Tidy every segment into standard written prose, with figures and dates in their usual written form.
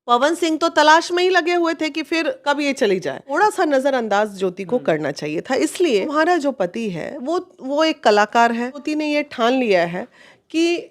पवन सिंह तो तलाश में ही लगे हुए थे कि फिर कब ये चली जाए। थोड़ा सा नजरअंदाज ज्योति को करना चाहिए था। इसलिए तुम्हारा जो पति है वो एक कलाकार है। ज्योति ने ये ठान लिया है कि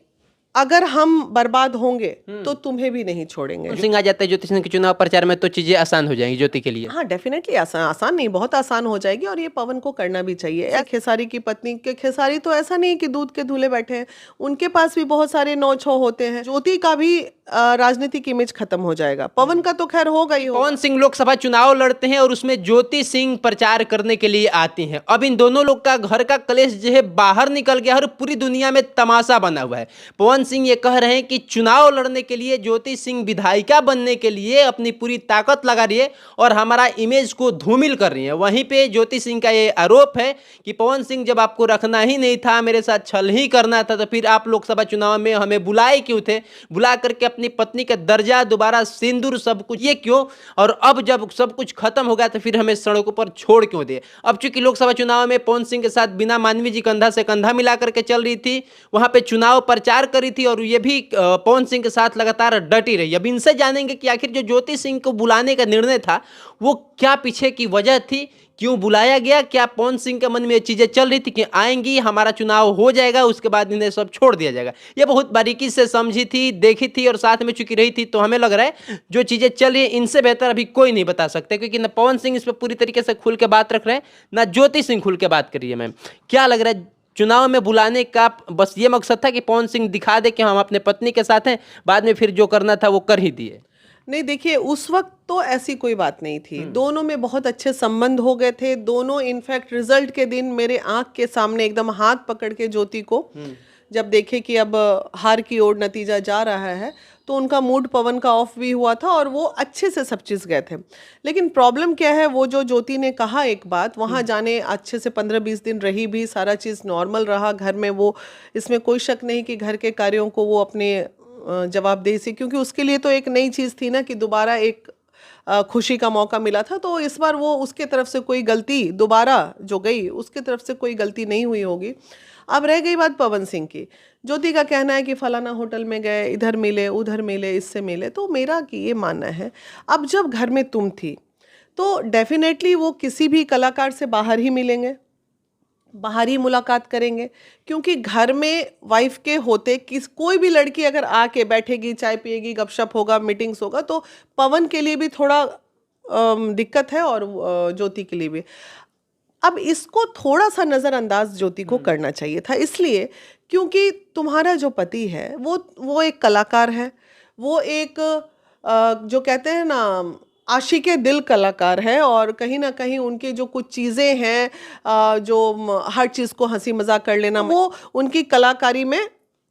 अगर हम बर्बाद होंगे तो तुम्हें भी नहीं छोड़ेंगे। सिंह आ जाते हैं ज्योति सिंह के चुनाव प्रचार में तो चीजें आसान हो जाएंगी ज्योति के लिए। हाँ, डेफिनेटली आसान नहीं, बहुत आसान हो जाएगी और ये पवन को करना भी चाहिए। या खेसारी की पत्नी के खेसारी तो ऐसा नहीं कि दूध के धुले बैठे हैं, उनके पास भी बहुत सारे नौ छौ होते हैं। ज्योति का भी राजनीतिक इमेज खत्म हो जाएगा, पवन का तो खैर होगा ही होगा। पवन सिंह लोकसभा चुनाव लड़ते हैं और उसमें ज्योति सिंह प्रचार करने के लिए आती हैं। अब इन दोनों लोग का घर का कलेश जो है बाहर निकल गया और पूरी दुनिया में तमाशा बना हुआ है। पवन सिंह ये कह रहे हैं कि चुनाव लड़ने के लिए ज्योति सिंह विधायिका बनने के लिए अपनी पूरी ताकत लगा रही है और हमारा इमेज को धूमिल कर रही है। वहीं पे ज्योति सिंह का ये आरोप है कि पवन सिंह जब आपको रखना ही नहीं था, मेरे साथ छल ही करना था, तो फिर आप लोकसभा चुनाव में हमें बुलाए क्यों थे? बुला करके अपनी पत्नी का दर्जा, दोबारा सिंदूर, सब कुछ ये क्यों? और अब जब सब कुछ खत्म हो गया तो फिर हमें सड़कों पर छोड़ क्यों दिए? अब चूंकि लोकसभा चुनाव में पवन सिंह के साथ बीना मानवी जी कंधा से कंधा मिला करके चल रही थी, वहां पे चुनाव प्रचार करी थी और ये भी पवन सिंह के साथ लगातार डटी रही। अब इनसे जानेंगे कि आखिर जो ज्योति सिंह को बुलाने का निर्णय था वो क्या पीछे की वजह थी, क्यों बुलाया गया, क्या पवन सिंह के मन में ये चीजें चल रही थी कि आएंगी, हमारा चुनाव हो जाएगा, उसके बाद इन्हें सब छोड़ दिया जाएगा। ये बहुत बारीकी से समझी थी, देखी थी और साथ में चुकी रही थी। तो हमें लग रहा है जो चीजें चल रही है इनसे बेहतर अभी कोई नहीं बता सकते, क्योंकि न पवन सिंह इस पर पूरी तरीके से खुल के बात रख रहे हैं, ना ज्योति सिंह खुल के बात करिए। मैम, क्या लग रहा है, चुनाव में बुलाने का बस ये मकसद था कि पवन सिंह दिखा दे कि हम अपने पत्नी के साथ हैं, बाद में फिर जो करना था वो कर ही दिए? नहीं, देखिए, उस वक्त तो ऐसी कोई बात नहीं थी। दोनों में बहुत अच्छे संबंध हो गए थे। दोनों इनफैक्ट रिजल्ट के दिन मेरे आंख के सामने एकदम हाथ पकड़ के ज्योति को जब देखे कि अब हार की ओर नतीजा जा रहा है, तो उनका मूड पवन का ऑफ भी हुआ था और वो अच्छे से सब चीज़ गए थे। लेकिन प्रॉब्लम क्या है, वो जो ज्योति ने कहा एक बात, वहाँ जाने अच्छे से 15-20 दिन रही भी, सारा चीज़ नॉर्मल रहा घर में। वो इसमें कोई शक नहीं कि घर के कार्यों को वो अपने जवाबदेही से, क्योंकि उसके लिए तो एक नई चीज़ थी ना कि दोबारा एक खुशी का मौका मिला था। तो इस बार वो उसके तरफ से कोई गलती दोबारा जो गई, उसके तरफ से कोई गलती नहीं हुई होगी। अब रह गई बात पवन सिंह की। ज्योति का कहना है कि फलाना होटल में गए, इधर मिले, उधर मिले, इससे मिले। तो मेरा कि ये मानना है, अब जब घर में तुम थी तो डेफिनेटली वो किसी भी कलाकार से बाहर ही मिलेंगे, बाहर ही मुलाकात करेंगे। क्योंकि घर में वाइफ के होते कोई भी लड़की अगर आके बैठेगी, चाय पिएगी, गपशप होगा, मीटिंग्स होगा, तो पवन के लिए भी थोड़ा दिक्कत है और ज्योति के लिए भी। अब इसको थोड़ा सा नज़रअंदाज ज्योति को करना चाहिए था। इसलिए क्योंकि तुम्हारा जो पति है वो एक कलाकार है, वो एक जो कहते हैं ना, आशिके दिल कलाकार है। और कहीं ना कहीं उनके जो कुछ चीज़ें हैं, जो हर चीज़ को हंसी मजाक कर लेना, वो उनकी कलाकारी में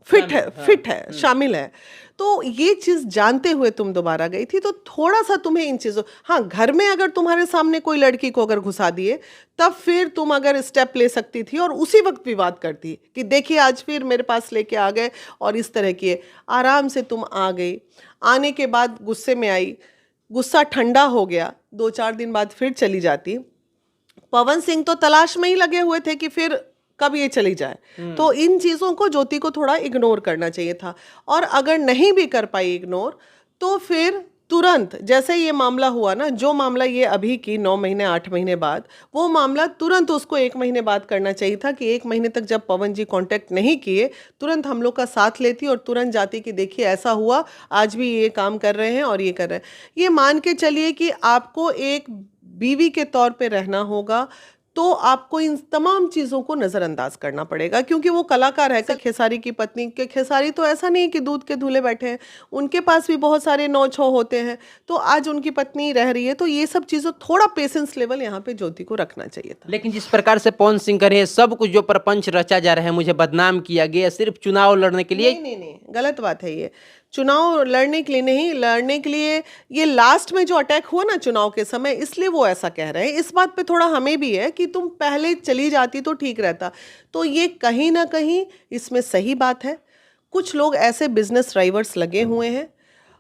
फिट है, शामिल है। तो ये चीज़ जानते हुए तुम दोबारा गई थी, तो थोड़ा सा तुम्हें इन चीज़ों, हाँ, घर में अगर तुम्हारे सामने कोई लड़की को अगर घुसा दिए, तब फिर तुम अगर स्टेप ले सकती थी और उसी वक्त विवाद करती कि देखिए आज फिर मेरे पास लेके आ गए और इस तरह की। आराम से तुम आ गई, आने के बाद गुस्से में आई, गुस्सा ठंडा हो गया, 2-4 दिन बाद फिर चली जाती। पवन सिंह तो तलाश में ही लगे हुए थे कि फिर कब ये चली जाए। तो इन चीज़ों को ज्योति को थोड़ा इग्नोर करना चाहिए था। और अगर नहीं भी कर पाई इग्नोर, तो फिर तुरंत, जैसे ये मामला हुआ ना, जो मामला ये अभी की 9 महीने 8 महीने बाद, वो मामला तुरंत उसको 1 महीने बाद करना चाहिए था। कि 1 महीने तक जब पवन जी कांटेक्ट नहीं किए, तुरंत हम लोग का साथ लेती और तुरंत जाती कि देखिए ऐसा हुआ, आज भी ये काम कर रहे हैं और ये कर रहे हैं। ये मान के चलिए कि आपको एक बीवी के तौर पे रहना होगा, तो आपको इन तमाम चीज़ों को नज़रअंदाज करना पड़ेगा। क्योंकि वो कलाकार है। खेसारी की पत्नी के खेसारी तो ऐसा नहीं कि दूध के धुले बैठे हैं, उनके पास भी बहुत सारे नौ छौ होते हैं। तो आज उनकी पत्नी रह रही है, तो ये सब चीज़ों, थोड़ा पेशेंस लेवल यहाँ पे ज्योति को रखना चाहिए था। लेकिन जिस प्रकार से पवन सिंह करे सब कुछ जो प्रपंच रचा जा रहा है, मुझे बदनाम किया गया सिर्फ चुनाव लड़ने के लिए। नहीं, गलत बात है ये। चुनाव लड़ने के लिए नहीं, लड़ने के लिए ये लास्ट में जो अटैक हुआ ना चुनाव के समय, इसलिए वो ऐसा कह रहे हैं। इस बात पे थोड़ा हमें भी है कि तुम पहले चली जाती तो ठीक रहता। तो ये कहीं ना कहीं इसमें सही बात है। कुछ लोग ऐसे बिजनेस ड्राइवर्स लगे हुए हैं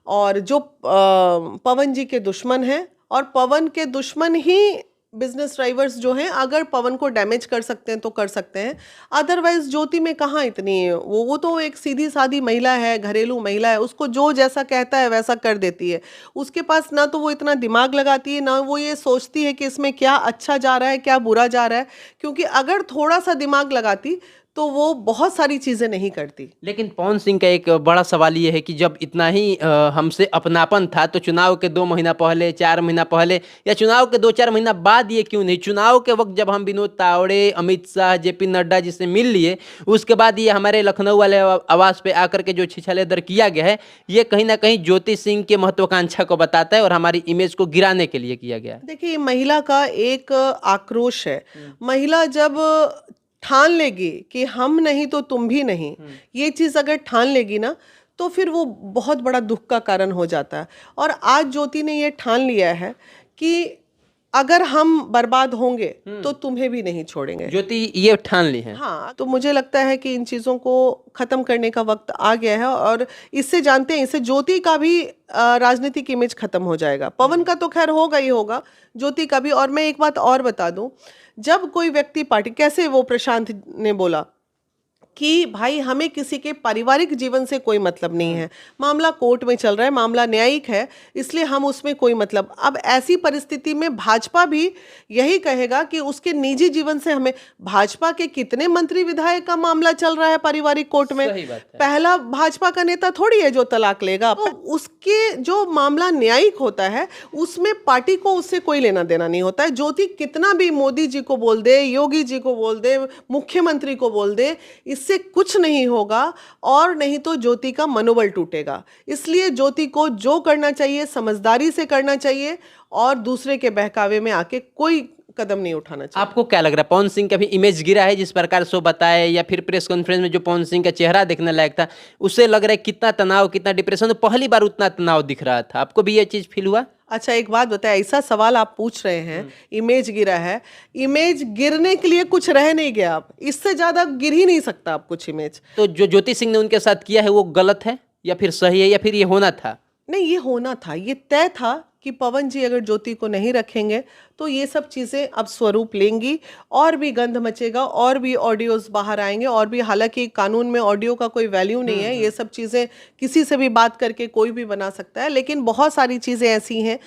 और जो पवन जी के दुश्मन हैं, और पवन के दुश्मन ही बिजनेस ड्राइवर्स जो हैं अगर पवन को डैमेज कर सकते हैं तो कर सकते हैं, अदरवाइज ज्योति में कहाँ इतनी वो तो एक सीधी सादी महिला है, घरेलू महिला है, उसको जो जैसा कहता है वैसा कर देती है। उसके पास ना तो वो इतना दिमाग लगाती है, ना वो ये सोचती है कि इसमें क्या अच्छा जा रहा है क्या बुरा जा रहा है, क्योंकि अगर थोड़ा सा दिमाग लगाती तो वो बहुत सारी चीज़ें नहीं करती। लेकिन पवन सिंह का एक बड़ा सवाल ये है कि जब इतना ही हमसे अपनापन था तो चुनाव के 2 महीना पहले, 4 महीना पहले या चुनाव के 2-4 महीना बाद ये क्यों नहीं? चुनाव के वक्त जब हम विनोद तावड़े, अमित शाह, जेपी नड्डा जी से मिल लिए, उसके बाद ये हमारे लखनऊ वाले आवास पे आकर के जो छिछलेदर किया गया है, ये कहीं ना कहीं ज्योति सिंह के महत्वाकांक्षा को बताता है और हमारी इमेज को गिराने के लिए किया गया है। देखिए, महिला का एक आक्रोश है। महिला जब ठान लेगी कि हम नहीं तो तुम भी नहीं, ये चीज़ अगर ठान लेगी ना तो फिर वो बहुत बड़ा दुख का कारण हो जाता है। और आज ज्योति ने ये ठान लिया है कि अगर हम बर्बाद होंगे तो तुम्हें भी नहीं छोड़ेंगे। ज्योति ये ठान ली है। हाँ, तो मुझे लगता है कि इन चीज़ों को ख़त्म करने का वक्त आ गया है और इससे जानते हैं, इससे ज्योति का भी राजनीतिक इमेज ख़त्म हो जाएगा। पवन का तो खैर होगा ही होगा, ज्योति का भी। और मैं एक बात और बता दूं, जब कोई व्यक्ति पार्टी, कैसे वो प्रशांत ने बोला कि भाई हमें किसी के पारिवारिक जीवन से कोई मतलब नहीं है, मामला कोर्ट में चल रहा है, मामला न्यायिक है, इसलिए हम उसमें कोई मतलब। अब ऐसी परिस्थिति में भाजपा भी यही कहेगा कि उसके निजी जीवन से हमें, भाजपा के कितने मंत्री विधायक का मामला चल रहा है पारिवारिक कोर्ट में, पहला भाजपा का नेता थोड़ी है जो तलाक लेगा। तो उसके जो मामला न्यायिक होता है उसमें पार्टी को उससे कोई लेना देना नहीं होता है। ज्योति कितना भी मोदी जी को बोल दे, योगी जी को बोल दे, मुख्यमंत्री को बोल दे, इससे कुछ नहीं होगा और नहीं तो ज्योति का मनोबल टूटेगा। इसलिए ज्योति को जो करना चाहिए समझदारी से करना चाहिए और दूसरे के बहकावे में आके कोई कदम नहीं उठाना चाहिए। आपको क्या लग रहा है, पवन सिंह का भी इमेज गिरा है जिस प्रकार से बताए, या फिर प्रेस कॉन्फ्रेंस में जो पवन सिंह का चेहरा देखने लायक था उससे लग रहा है कितना तनाव, कितना डिप्रेशन, पहली बार उतना तनाव दिख रहा था? आपको भी ये चीज फील हुआ? अच्छा, एक बात बताए, ऐसा सवाल आप पूछ रहे हैं, इमेज गिरा है, इमेज गिरने के लिए कुछ रह नहीं गया, आप इससे ज्यादा गिर ही नहीं सकता आप कुछ इमेज। तो जो ज्योति सिंह ने उनके साथ किया है वो गलत है या फिर सही है, या फिर ये होना था? नहीं, ये होना था, ये तय था कि पवन जी अगर ज्योति को नहीं रखेंगे तो ये सब चीज़ें अब स्वरूप लेंगी और भी गंध मचेगा और भी ऑडियोज बाहर आएंगे और भी। हालांकि कानून में ऑडियो का कोई वैल्यू नहीं है, ये सब चीज़ें किसी से भी बात करके कोई भी बना सकता है, लेकिन बहुत सारी चीज़ें ऐसी हैं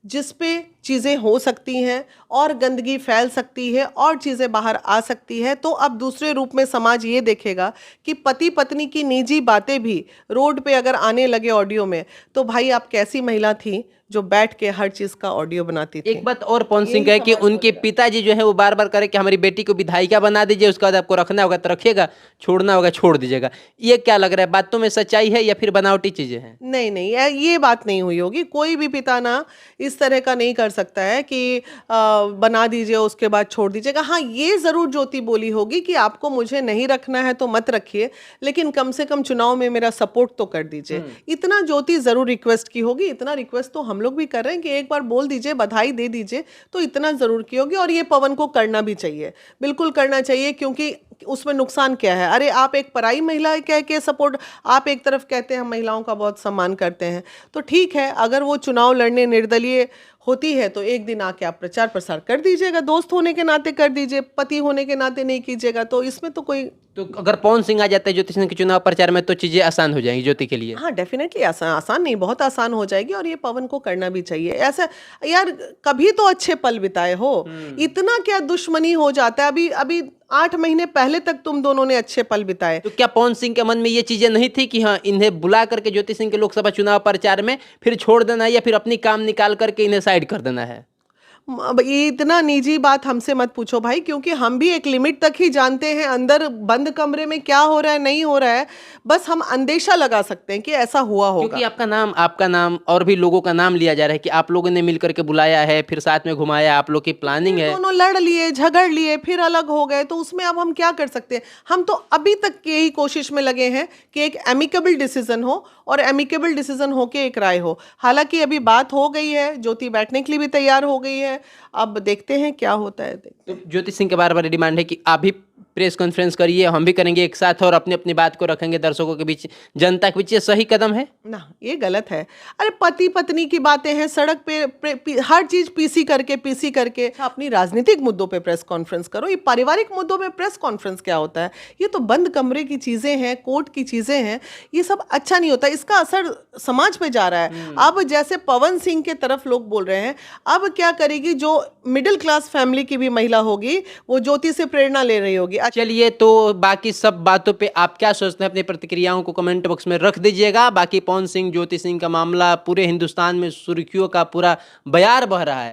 जिस पे चीज़ें हो सकती हैं और गंदगी फैल सकती है और चीज़ें बाहर आ सकती है। तो अब दूसरे रूप में समाज ये देखेगा कि पति पत्नी की निजी बातें भी रोड पे अगर आने लगे ऑडियो में, तो भाई आप कैसी महिला थी जो बैठ के हर चीज का ऑडियो बनाती थी। एक बात और पवन सिंह है कि उनके पिताजी जो है वो बार बार करे कि हमारी बेटी को विधायिका बना दीजिए, उसके बाद आपको रखना होगा तो रखिएगा, छोड़ना होगा छोड़ दीजिएगा। ये क्या लग रहा है, बातों में सच्चाई है या फिर बनावटी चीजें हैं? नहीं नहीं, ये बात नहीं हुई होगी। कोई भी पिता ना इस तरह का नहीं कर सकता है कि बना दीजिए उसके बाद छोड़ दीजिएगा। हाँ, ये जरूर ज्योति बोली होगी कि आपको मुझे नहीं रखना है तो मत रखिए, लेकिन कम से कम चुनाव में मेरा सपोर्ट तो कर दीजिए। इतना ज्योति जरूर रिक्वेस्ट की होगी। इतना रिक्वेस्ट तो हम लोग भी कर रहे हैं कि एक बार बोल दीजिए, बधाई दे दीजिए, तो इतना जरूर की होगी। और ये पवन को करना भी चाहिए, बिल्कुल करना चाहिए, क्योंकि उसमें नुकसान क्या है? अरे आप एक पराई महिला कह के सपोर्ट, आप एक तरफ कहते हैं हम महिलाओं का बहुत सम्मान करते हैं, तो ठीक है, अगर वो चुनाव लड़ने निर्दलीय होती है तो एक दिन आके आप प्रचार प्रसार कर दीजिएगा, दोस्त होने के नाते कर दीजिए, पति होने के नाते नहीं कीजिएगा। तो इसमें तो कोई, तो अगर पवन सिंह आ जाते हैं ज्योति सिंह के चुनाव प्रचार में तो चीजें आसान हो जाएंगी ज्योति के लिए? हाँ डेफिनेटली आसान नहीं, बहुत आसान हो जाएगी। और ये पवन को करना भी चाहिए ऐसा। यार कभी तो अच्छे पल बिताए हो, इतना क्या दुश्मनी हो जाता है? अभी 8 महीने पहले तक तुम दोनों ने अच्छे पल बिताए। तो क्या पवन सिंह के मन में ये चीजें नहीं थी कि हाँ इन्हें बुला करके ज्योति सिंह के लोकसभा चुनाव प्रचार में फिर छोड़ देना है या फिर अपनी काम निकाल करके इन्हें साइड कर देना है? अब ये इतना निजी बात हमसे मत पूछो भाई, क्योंकि हम भी एक लिमिट तक ही जानते हैं अंदर बंद कमरे में क्या हो रहा है नहीं हो रहा है। बस हम अंदेशा लगा सकते हैं कि ऐसा हुआ होगा, क्योंकि आपका नाम और भी लोगों का नाम लिया जा रहा है कि आप लोगों ने मिलकर के बुलाया है, फिर साथ में घुमाया, आप लोग की प्लानिंग है। दोनों लड़ लिए, झगड़ लिए, फिर अलग हो गए, तो उसमें अब हम क्या कर सकते हैं? हम तो अभी तक यही कोशिश में लगे हैं कि एक एमिकेबल डिसीजन हो और एमिकेबल डिसीजन होके एक राय हो। हालांकि अभी बात हो गई है, ज्योति बैठने के लिए भी तैयार हो गई है, अब देखते हैं क्या होता है। तो ज्योति सिंह के बार बार डिमांड है कि आप भी प्रेस कॉन्फ्रेंस करिए, हम भी करेंगे एक साथ और अपनी अपनी बात को रखेंगे दर्शकों के बीच, जनता के बीच। ये सही कदम है ना, ये गलत है। अरे पति पत्नी की बातें हैं, सड़क पे हर चीज पीसी करके अपनी राजनीतिक मुद्दों पे प्रेस कॉन्फ्रेंस करो। ये पारिवारिक मुद्दों में प्रेस कॉन्फ्रेंस क्या होता है? ये तो बंद कमरे की चीजें हैं, कोर्ट की चीजें हैं। ये सब अच्छा नहीं होता, इसका असर समाज पे जा रहा है। अब जैसे पवन सिंह के तरफ लोग बोल रहे हैं, अब क्या करेगी जो मिडिल क्लास फैमिली की भी महिला होगी, वो ज्योति से प्रेरणा ले रही होगी। चलिए, तो बाकी सब बातों पे आप क्या सोचते हैं अपनी प्रतिक्रियाओं को कमेंट बॉक्स में रख दीजिएगा। बाकी पवन सिंह ज्योति सिंह का मामला पूरे हिंदुस्तान में सुर्खियों का पूरा बयार बह रहा है।